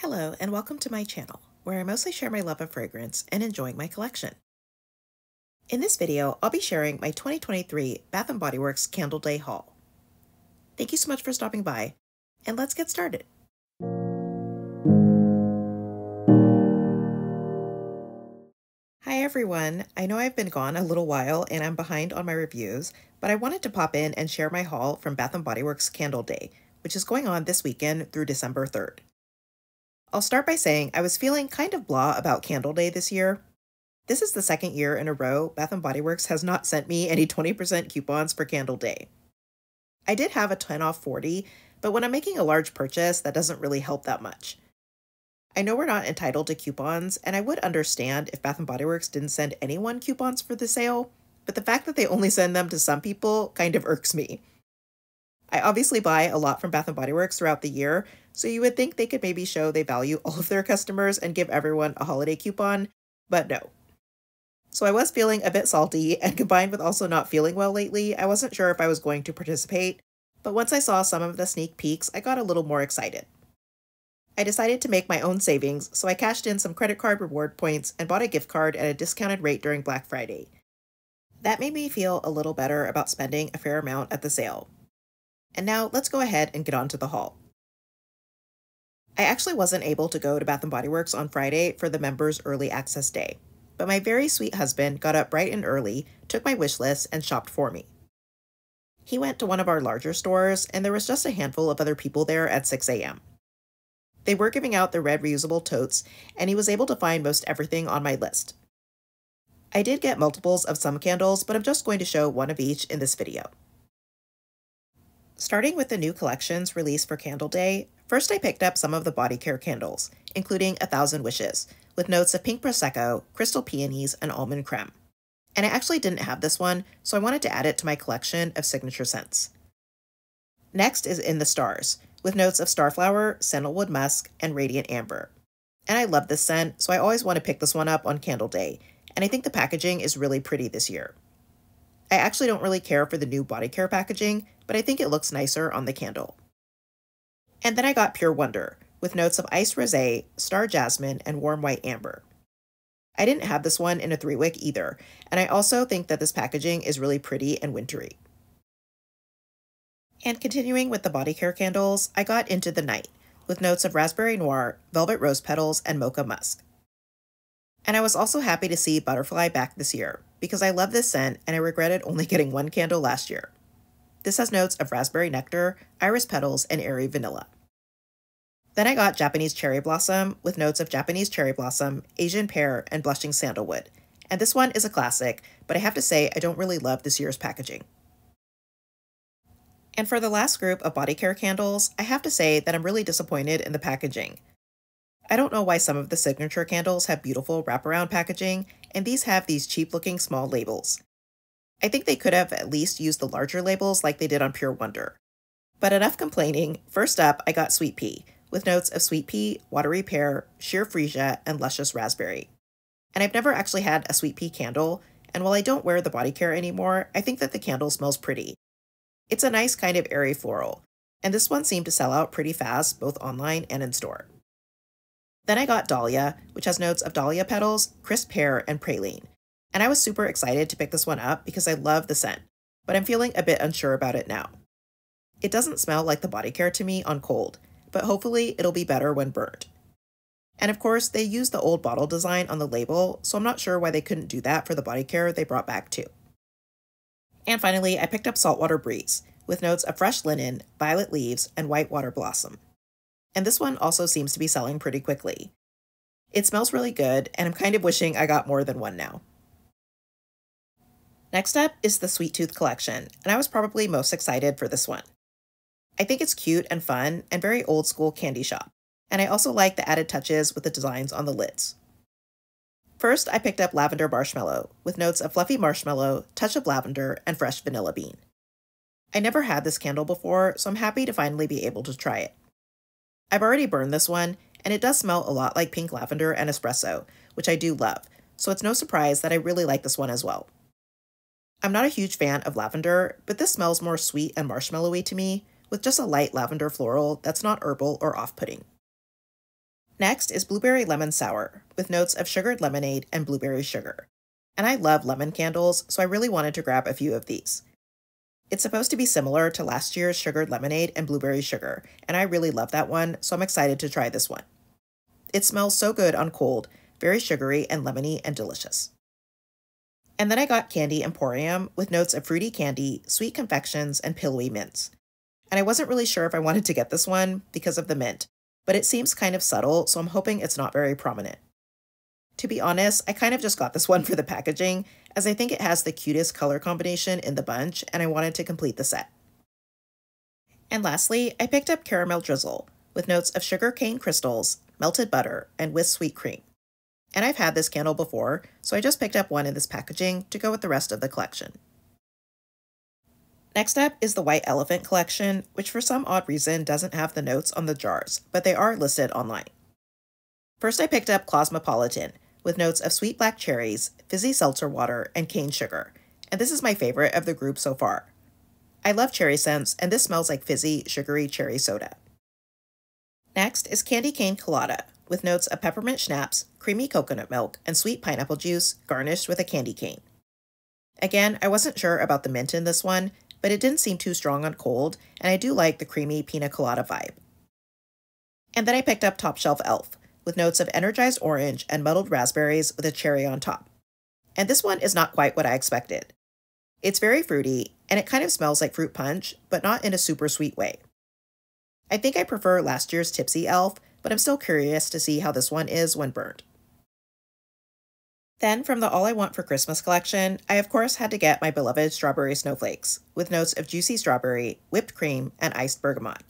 Hello and welcome to my channel, where I mostly share my love of fragrance and enjoying my collection. In this video, I'll be sharing my 2023 Bath & Body Works Candle Day haul. Thank you so much for stopping by, and let's get started. Hi everyone, I know I've been gone a little while and I'm behind on my reviews, but I wanted to pop in and share my haul from Bath & Body Works Candle Day, which is going on this weekend through December 3rd. I'll start by saying I was feeling kind of blah about Candle Day this year. This is the second year in a row Bath & Body Works has not sent me any 20% coupons for Candle Day. I did have a 10 off 40, but when I'm making a large purchase, that doesn't really help that much. I know we're not entitled to coupons, and I would understand if Bath & Body Works didn't send anyone coupons for the sale, but the fact that they only send them to some people kind of irks me. I obviously buy a lot from Bath & Body Works throughout the year, so you would think they could maybe show they value all of their customers and give everyone a holiday coupon, but no. So I was feeling a bit salty, and combined with also not feeling well lately, I wasn't sure if I was going to participate, but once I saw some of the sneak peeks, I got a little more excited. I decided to make my own savings, so I cashed in some credit card reward points and bought a gift card at a discounted rate during Black Friday. That made me feel a little better about spending a fair amount at the sale. And now let's go ahead and get on to the haul. I actually wasn't able to go to Bath & Body Works on Friday for the members' early access day, but my very sweet husband got up bright and early, took my wish list, and shopped for me. He went to one of our larger stores, and there was just a handful of other people there at 6 a.m. They were giving out the red reusable totes, and he was able to find most everything on my list. I did get multiples of some candles, but I'm just going to show one of each in this video. Starting with the new collections released for Candle Day, first I picked up some of the body care candles, including 1,000 Wishes, with notes of pink prosecco, crystal peonies, and almond creme. And I actually didn't have this one, so I wanted to add it to my collection of signature scents. Next is In the Stars, with notes of starflower, sandalwood musk, and radiant amber. And I love this scent, so I always want to pick this one up on Candle Day, and I think the packaging is really pretty this year. I actually don't really care for the new body care packaging, but I think it looks nicer on the candle. And then I got Pure Wonder, with notes of iced rosé, star jasmine, and warm white amber. I didn't have this one in a 3-wick either, and I also think that this packaging is really pretty and wintry. And continuing with the body care candles, I got Into the Night, with notes of raspberry noir, velvet rose petals, and mocha musk. And I was also happy to see Butterfly back this year, because I love this scent and I regretted only getting one candle last year. This has notes of raspberry nectar, iris petals, and airy vanilla. Then I got Japanese Cherry Blossom, with notes of Japanese Cherry Blossom, Asian Pear, and Blushing Sandalwood. And this one is a classic, but I have to say I don't really love this year's packaging. And for the last group of body care candles, I have to say that I'm really disappointed in the packaging. I don't know why some of the signature candles have beautiful wraparound packaging, and these have these cheap-looking small labels. I think they could have at least used the larger labels like they did on Pure Wonder. But enough complaining, first up I got Sweet Pea, with notes of sweet pea, watery pear, sheer freesia, and luscious raspberry. And I've never actually had a sweet pea candle, and while I don't wear the body care anymore, I think that the candle smells pretty. It's a nice kind of airy floral, and this one seemed to sell out pretty fast both online and in store. Then I got Dahlia, which has notes of dahlia petals, crisp pear, and praline. And I was super excited to pick this one up because I love the scent, but I'm feeling a bit unsure about it now. It doesn't smell like the body care to me on cold, but hopefully it'll be better when burned. And of course, they used the old bottle design on the label, so I'm not sure why they couldn't do that for the body care they brought back too. And finally, I picked up Saltwater Breeze, with notes of fresh linen, violet leaves, and white water blossom. And this one also seems to be selling pretty quickly. It smells really good, and I'm kind of wishing I got more than one now. Next up is the Sweet Tooth collection, and I was probably most excited for this one. I think it's cute and fun and very old school candy shop, and I also like the added touches with the designs on the lids. First, I picked up Lavender Marshmallow, with notes of fluffy marshmallow, touch of lavender, and fresh vanilla bean. I never had this candle before, so I'm happy to finally be able to try it. I've already burned this one, and it does smell a lot like pink lavender and espresso, which I do love, so it's no surprise that I really like this one as well. I'm not a huge fan of lavender, but this smells more sweet and marshmallowy to me, with just a light lavender floral that's not herbal or off-putting. Next is Blueberry Lemon Sour, with notes of sugared lemonade and blueberry sugar. And I love lemon candles, so I really wanted to grab a few of these. It's supposed to be similar to last year's sugared lemonade and blueberry sugar, and I really love that one, so I'm excited to try this one. It smells so good on cold, very sugary and lemony and delicious. And then I got Candy Emporium with notes of fruity candy, sweet confections, and pillowy mints. And I wasn't really sure if I wanted to get this one because of the mint, but it seems kind of subtle, so I'm hoping it's not very prominent. To be honest, I kind of just got this one for the packaging, as I think it has the cutest color combination in the bunch, and I wanted to complete the set. And lastly, I picked up Caramel Drizzle, with notes of sugar cane crystals, melted butter, and whisked sweet cream. And I've had this candle before, so I just picked up one in this packaging to go with the rest of the collection. Next up is the White Elephant collection, which for some odd reason doesn't have the notes on the jars, but they are listed online. First I picked up Clausmopolitan, with notes of sweet black cherries, fizzy seltzer water, and cane sugar, and this is my favorite of the group so far. I love cherry scents, and this smells like fizzy, sugary cherry soda. Next is Candy Cane Colada, with notes of peppermint schnapps, creamy coconut milk, and sweet pineapple juice garnished with a candy cane. Again, I wasn't sure about the mint in this one, but it didn't seem too strong on cold, and I do like the creamy pina colada vibe. And then I picked up Top Shelf Elf, with notes of energized orange and muddled raspberries with a cherry on top. And this one is not quite what I expected. It's very fruity, and it kind of smells like fruit punch, but not in a super sweet way. I think I prefer last year's Tipsy Elf, but I'm still curious to see how this one is when burned. Then, from the All I Want for Christmas collection, I of course had to get my beloved Strawberry Snowflakes, with notes of juicy strawberry, whipped cream, and iced bergamot.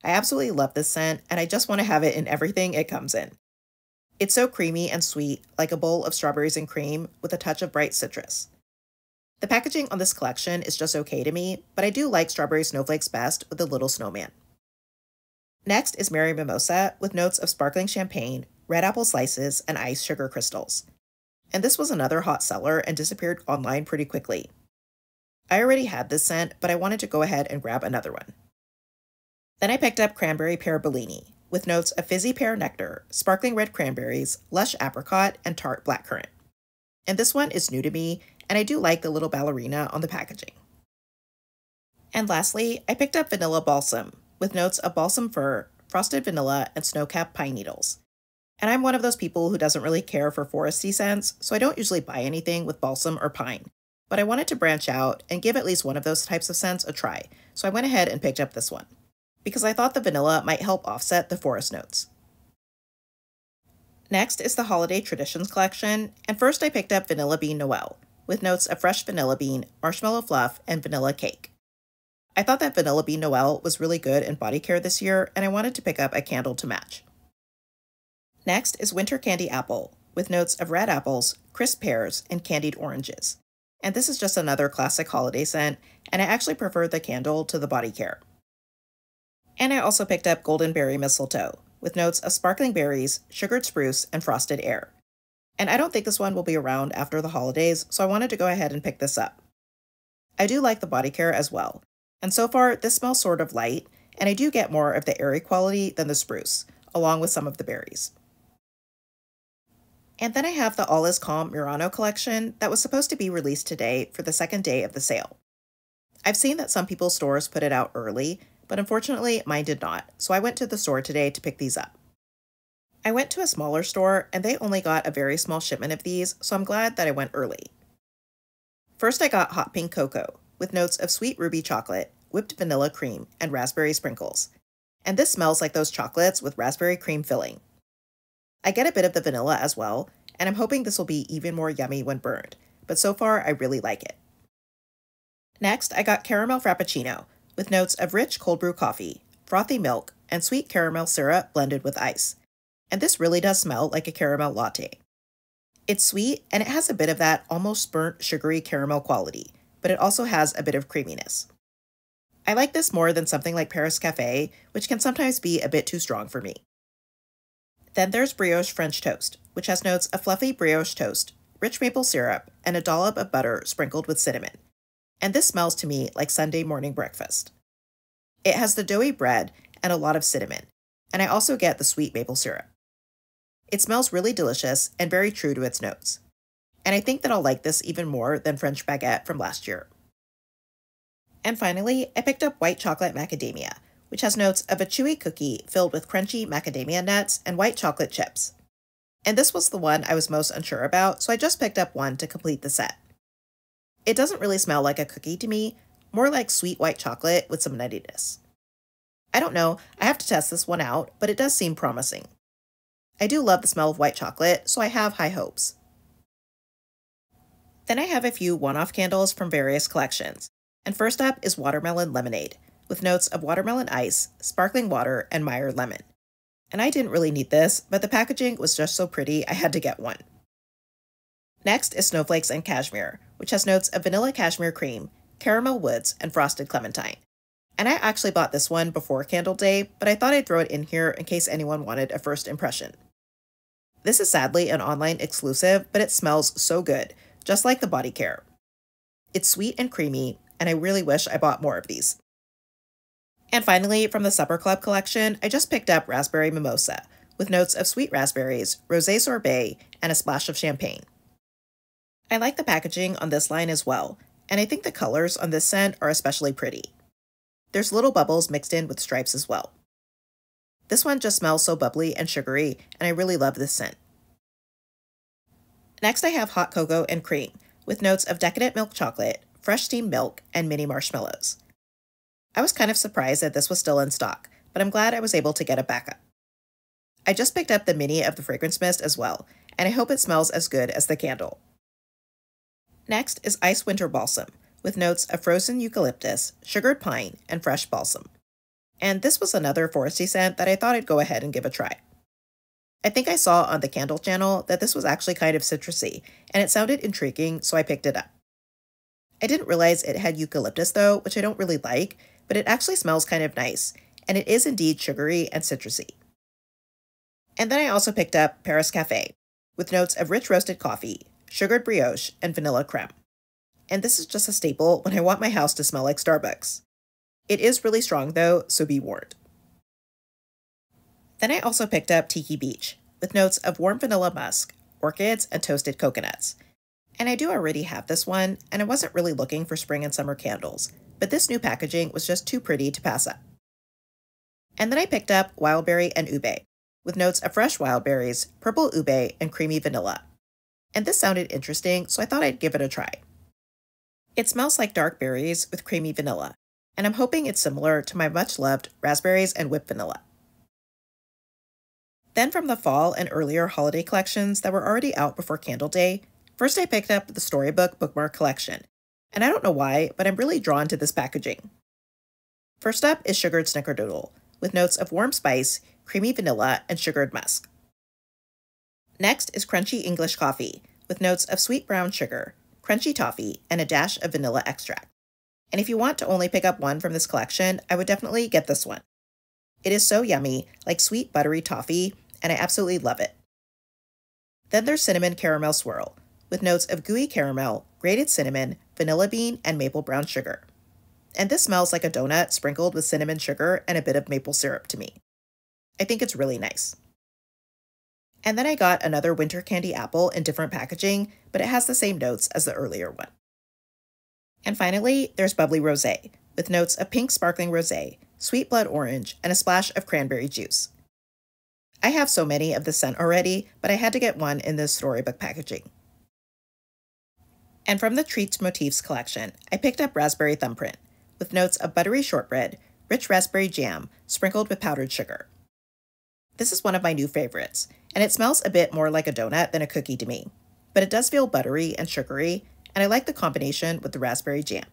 I absolutely love this scent, and I just want to have it in everything it comes in. It's so creamy and sweet, like a bowl of strawberries and cream, with a touch of bright citrus. The packaging on this collection is just okay to me, but I do like Strawberry Snowflakes best with the little snowman. Next is Merry Mimosa, with notes of sparkling champagne, red apple slices, and iced sugar crystals. And this was another hot seller and disappeared online pretty quickly. I already had this scent, but I wanted to go ahead and grab another one. Then I picked up Cranberry Pear Bellini, with notes of fizzy pear nectar, sparkling red cranberries, lush apricot, and tart blackcurrant. And this one is new to me, and I do like the little ballerina on the packaging. And lastly, I picked up Vanilla Balsam, with notes of balsam fir, frosted vanilla, and snow-capped pine needles. And I'm one of those people who doesn't really care for foresty scents, so I don't usually buy anything with balsam or pine. But I wanted to branch out and give at least one of those types of scents a try, so I went ahead and picked up this one, because I thought the vanilla might help offset the forest notes. Next is the Holiday Traditions collection, and first I picked up Vanilla Bean Noel, with notes of fresh vanilla bean, marshmallow fluff, and vanilla cake. I thought that Vanilla Bean Noel was really good in body care this year, and I wanted to pick up a candle to match. Next is Winter Candy Apple, with notes of red apples, crisp pears, and candied oranges. And this is just another classic holiday scent, and I actually prefer the candle to the body care. And I also picked up Golden Berry Mistletoe, with notes of sparkling berries, sugared spruce, and frosted air. And I don't think this one will be around after the holidays, so I wanted to go ahead and pick this up. I do like the body care as well, and so far this smells sort of light, and I do get more of the airy quality than the spruce, along with some of the berries. And then I have the All Is Calm Murano collection that was supposed to be released today for the second day of the sale. I've seen that some people's stores put it out early, but unfortunately mine did not, so I went to the store today to pick these up. I went to a smaller store and they only got a very small shipment of these, so I'm glad that I went early. First I got Hot Pink Cocoa, with notes of sweet ruby chocolate, whipped vanilla cream, and raspberry sprinkles. And this smells like those chocolates with raspberry cream filling. I get a bit of the vanilla as well, and I'm hoping this will be even more yummy when burned, but so far I really like it. Next, I got Caramel Frappuccino, with notes of rich cold brew coffee, frothy milk, and sweet caramel syrup blended with ice. And this really does smell like a caramel latte. It's sweet, and it has a bit of that almost burnt sugary caramel quality, but it also has a bit of creaminess. I like this more than something like Paris Café, which can sometimes be a bit too strong for me. Then there's Brioche French Toast, which has notes of fluffy brioche toast, rich maple syrup, and a dollop of butter sprinkled with cinnamon. And this smells to me like Sunday morning breakfast. It has the doughy bread and a lot of cinnamon, and I also get the sweet maple syrup. It smells really delicious and very true to its notes. And I think that I'll like this even more than French Baguette from last year. And finally, I picked up white chocolate macadamia, which has notes of a chewy cookie filled with crunchy macadamia nuts and white chocolate chips. And this was the one I was most unsure about, so I just picked up one to complete the set. It doesn't really smell like a cookie to me, more like sweet white chocolate with some nuttiness. I don't know, I have to test this one out, but it does seem promising. I do love the smell of white chocolate, so I have high hopes. Then I have a few one-off candles from various collections, and first up is Watermelon Lemonade, with notes of watermelon ice, sparkling water, and Meyer lemon. And I didn't really need this, but the packaging was just so pretty I had to get one. Next is Snowflakes Cashmere, which has notes of vanilla cashmere cream, caramel woods, and frosted clementine. And I actually bought this one before Candle Day, but I thought I'd throw it in here in case anyone wanted a first impression. This is sadly an online exclusive, but it smells so good, just like the body care. It's sweet and creamy, and I really wish I bought more of these. And finally, from the Supper Club collection, I just picked up Raspberry Mimosa, with notes of sweet raspberries, rosé sorbet, and a splash of champagne. I like the packaging on this line as well, and I think the colors on this scent are especially pretty. There's little bubbles mixed in with stripes as well. This one just smells so bubbly and sugary, and I really love this scent. Next I have Hot Cocoa and Cream, with notes of decadent milk chocolate, fresh steamed milk, and mini marshmallows. I was kind of surprised that this was still in stock, but I'm glad I was able to get a backup. I just picked up the mini of the fragrance mist as well, and I hope it smells as good as the candle. Next is Ice Winter Balsam, with notes of frozen eucalyptus, sugared pine, and fresh balsam. And this was another foresty scent that I thought I'd go ahead and give a try. I think I saw on the Candle channel that this was actually kind of citrusy, and it sounded intriguing, so I picked it up. I didn't realize it had eucalyptus though, which I don't really like, but it actually smells kind of nice, and it is indeed sugary and citrusy. And then I also picked up Paris Café, with notes of rich roasted coffee, sugared brioche, and vanilla creme. And this is just a staple when I want my house to smell like Starbucks. It is really strong though, so be warned. Then I also picked up Tiki Beach, with notes of warm vanilla musk, orchids, and toasted coconuts. And I do already have this one, and I wasn't really looking for spring and summer candles, but this new packaging was just too pretty to pass up. And then I picked up Wildberry and Ube, with notes of fresh wild berries, purple ube, and creamy vanilla. And this sounded interesting, so I thought I'd give it a try. It smells like dark berries with creamy vanilla, and I'm hoping it's similar to my much-loved raspberries and whipped vanilla. Then from the fall and earlier holiday collections that were already out before Candle Day, first I picked up the Storybook Bookmark Collection, and I don't know why, but I'm really drawn to this packaging. First up is Sugared Snickerdoodle, with notes of warm spice, creamy vanilla, and sugared musk. Next is Crunchy English Coffee, with notes of sweet brown sugar, crunchy toffee, and a dash of vanilla extract. And if you want to only pick up one from this collection, I would definitely get this one. It is so yummy, like sweet buttery toffee, and I absolutely love it. Then there's Cinnamon Caramel Swirl, with notes of gooey caramel, grated cinnamon, vanilla bean, and maple brown sugar. And this smells like a donut sprinkled with cinnamon sugar and a bit of maple syrup to me. I think it's really nice. And then I got another winter candy apple in different packaging, but it has the same notes as the earlier one. And finally, there's Bubbly Rosé, with notes of pink sparkling rosé, sweet blood orange, and a splash of cranberry juice. I have so many of the scent already, but I had to get one in this storybook packaging. And from the Treats Motifs collection, I picked up Raspberry Thumbprint, with notes of buttery shortbread, rich raspberry jam, sprinkled with powdered sugar. This is one of my new favorites, and it smells a bit more like a donut than a cookie to me, but it does feel buttery and sugary, and I like the combination with the raspberry jam.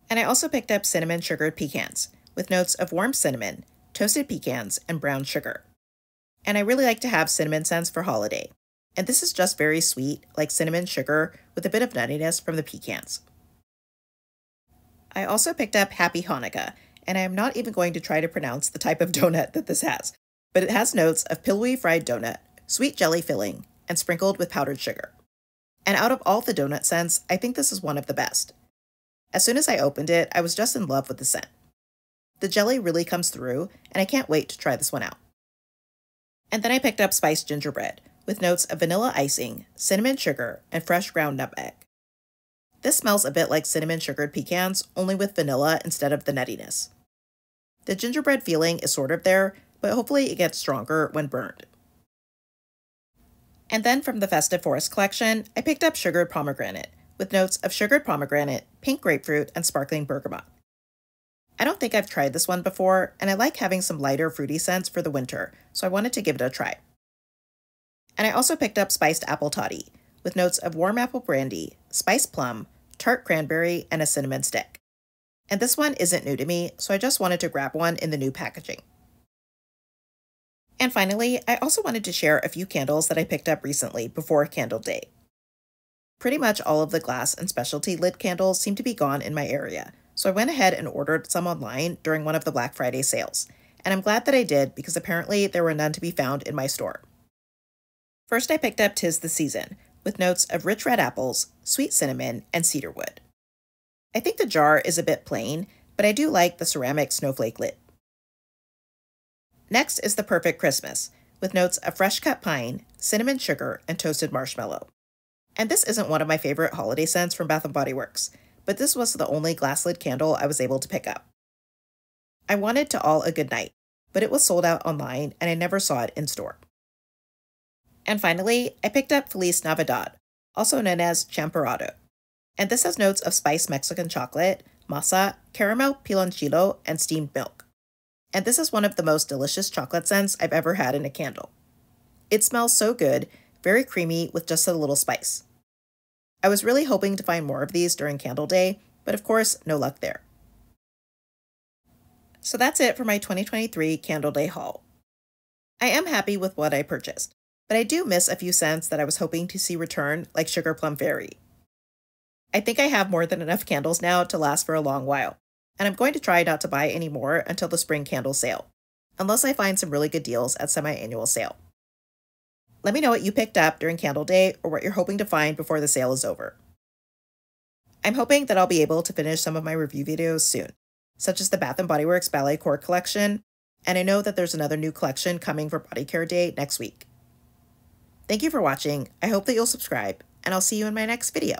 And I also picked up Cinnamon Sugared Pecans, with notes of warm cinnamon, toasted pecans, and brown sugar. And I really like to have cinnamon scents for holiday, and this is just very sweet, like cinnamon sugar with a bit of nuttiness from the pecans. I also picked up Happy Hanukkah, and I am not even going to try to pronounce the type of donut that this has, but it has notes of pillowy fried donut, sweet jelly filling, and sprinkled with powdered sugar. And out of all the donut scents, I think this is one of the best. As soon as I opened it, I was just in love with the scent. The jelly really comes through, and I can't wait to try this one out. And then I picked up spiced gingerbread with notes of vanilla icing, cinnamon sugar, and fresh ground nutmeg. This smells a bit like cinnamon sugared pecans, only with vanilla instead of the nuttiness. The gingerbread feeling is sort of there, but hopefully it gets stronger when burned. And then from the Festive Forest collection, I picked up sugared pomegranate with notes of sugared pomegranate, pink grapefruit, and sparkling bergamot. I don't think I've tried this one before, and I like having some lighter fruity scents for the winter, so I wanted to give it a try. And I also picked up spiced apple toddy with notes of warm apple brandy, spiced plum, tart cranberry, and a cinnamon stick. And this one isn't new to me, so I just wanted to grab one in the new packaging. And finally, I also wanted to share a few candles that I picked up recently before Candle Day. Pretty much all of the glass and specialty lit candles seem to be gone in my area, so I went ahead and ordered some online during one of the Black Friday sales, and I'm glad that I did because apparently there were none to be found in my store. First I picked up 'Tis the Season, with notes of rich red apples, sweet cinnamon, and cedarwood. I think the jar is a bit plain, but I do like the ceramic snowflake lid. Next is the Perfect Christmas, with notes of fresh cut pine, cinnamon sugar, and toasted marshmallow. And this isn't one of my favorite holiday scents from Bath & Body Works, but this was the only glass lid candle I was able to pick up. I wanted To All a Good Night, but it was sold out online and I never saw it in store. And finally, I picked up Feliz Navidad, also known as Champorado. And this has notes of spiced Mexican chocolate, masa, caramel piloncillo, and steamed milk. And this is one of the most delicious chocolate scents I've ever had in a candle. It smells so good, very creamy with just a little spice. I was really hoping to find more of these during Candle Day, but of course, no luck there. So that's it for my 2023 Candle Day haul. I am happy with what I purchased, but I do miss a few scents that I was hoping to see return, like Sugar Plum Fairy. I think I have more than enough candles now to last for a long while, and I'm going to try not to buy any more until the spring candle sale, unless I find some really good deals at semi-annual sale. Let me know what you picked up during Candle Day or what you're hoping to find before the sale is over. I'm hoping that I'll be able to finish some of my review videos soon, such as the Bath & Body Works Ballet Cord collection, and I know that there's another new collection coming for Body Care Day next week. Thank you for watching, I hope that you'll subscribe, and I'll see you in my next video.